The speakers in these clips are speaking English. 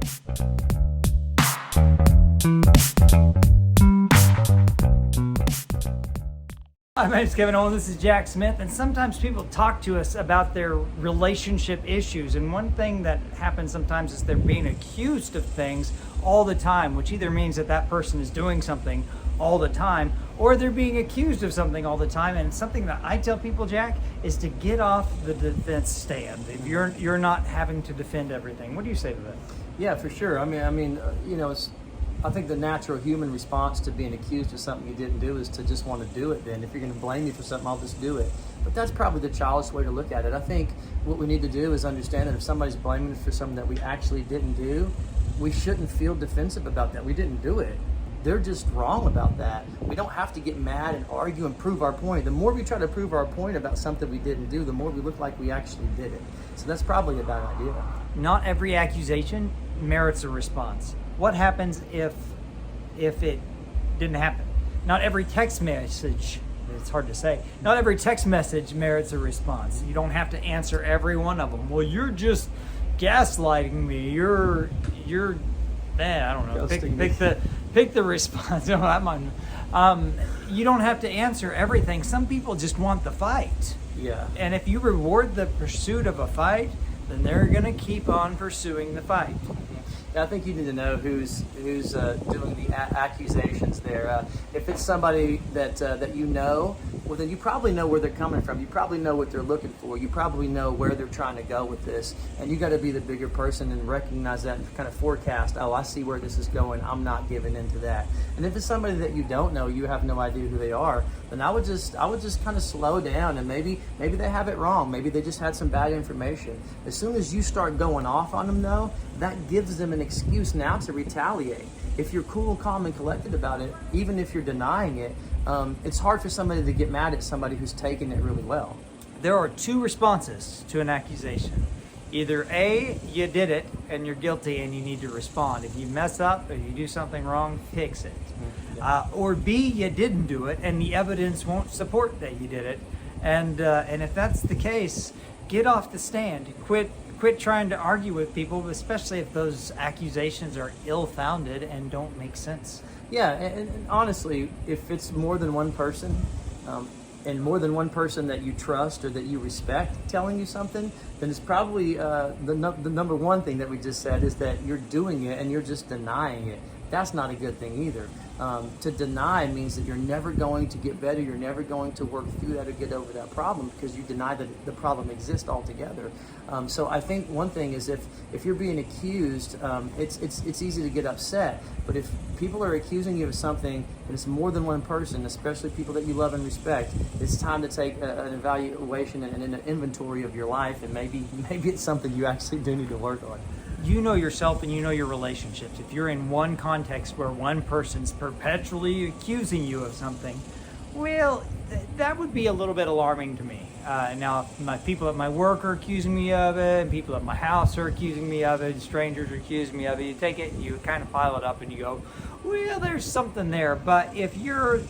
Hi, my name is Kevon Owen. This is Jack Smith, and sometimes people talk to us about their relationship issues, and one thing that happens sometimes is they're being accused of things all the time, which either means that that person is doing something all the time, or they're being accused of something all the time. And something that I tell people, Jack, is to get off the defense stand. If you're not having to defend everything. What do you say to that? Yeah, for sure. I think the natural human response to being accused of something you didn't do is to just want to do it. Then, if you're going to blame me for something, I'll just do it. But that's probably the childish way to look at it. I think what we need to do is understand that if somebody's blaming us for something that we actually didn't do, we shouldn't feel defensive about that. We didn't do it. They're just wrong about that. We don't have to get mad and argue and prove our point. The more we try to prove our point about something we didn't do, the more we look like we actually did it. So that's probably a bad idea. Not every accusation merits a response. What happens if it didn't happen? Not every text message, it's hard to say, not every text message merits a response. You don't have to answer every one of them. Well, you're just gaslighting me. You're I don't know. Pick the response. No, you don't have to answer everything. Some people just want the fight. Yeah. And if you reward the pursuit of a fight, then they're going to keep on pursuing the fight. I think you need to know who's doing the accusations there. If it's somebody that you know, well, then you probably know where they're coming from. You probably know what they're looking for. You probably know where they're trying to go with this. And you got to be the bigger person and recognize that and kind of forecast, oh, I see where this is going. I'm not giving into that. And if it's somebody that you don't know, you have no idea who they are, then I would just kind of slow down, and maybe they have it wrong. Maybe they just had some bad information. As soon as you start going off on them, though, that gives them an excuse now to retaliate. If you're cool, calm, and collected about it, even if you're denying it, it's hard for somebody to get mad at somebody who's taking it really well. There are two responses to an accusation. Either A, you did it and you're guilty and you need to respond. If you mess up or you do something wrong, fix it. Or B, you didn't do it and the evidence won't support that you did it. And if that's the case, get off the stand. Quit trying to argue with people, especially if those accusations are ill-founded and don't make sense. Yeah, and honestly, if it's more than one person, and more than one person that you trust or that you respect telling you something, then it's probably the number one thing that we just said is that you're doing it and you're just denying it. That's not a good thing either. To deny means that you're never going to get better, you're never going to work through that or get over that problem because you deny that the problem exists altogether. So I think one thing is if you're being accused, it's easy to get upset, but if people are accusing you of something and it's more than one person, especially people that you love and respect, it's time to take an evaluation and an inventory of your life, and maybe it's something you actually do need to work on. You know yourself and you know your relationships. If you're in one context where one person's perpetually accusing you of something, well, that would be a little bit alarming to me. Now, if my people at my work are accusing me of it, and people at my house are accusing me of it, and strangers are accusing me of it, you take it, you kind of pile it up and you go, well, there's something there. But if you're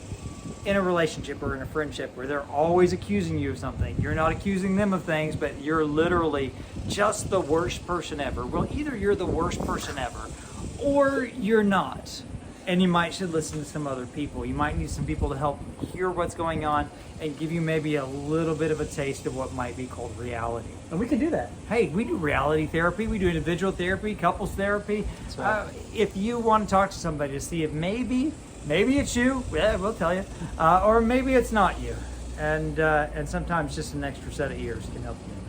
in a relationship or in a friendship where they're always accusing you of something, you're not accusing them of things, but you're literally just the worst person ever. Well, either you're the worst person ever or you're not. And you might should listen to some other people. You might need some people to help hear what's going on and give you maybe a little bit of a taste of what might be called reality. And we can do that. Hey, we do reality therapy. We do individual therapy, couples therapy. That's right. If you want to talk to somebody to see if maybe it's you, yeah, we'll tell you, or maybe it's not you. And sometimes just an extra set of ears can help you.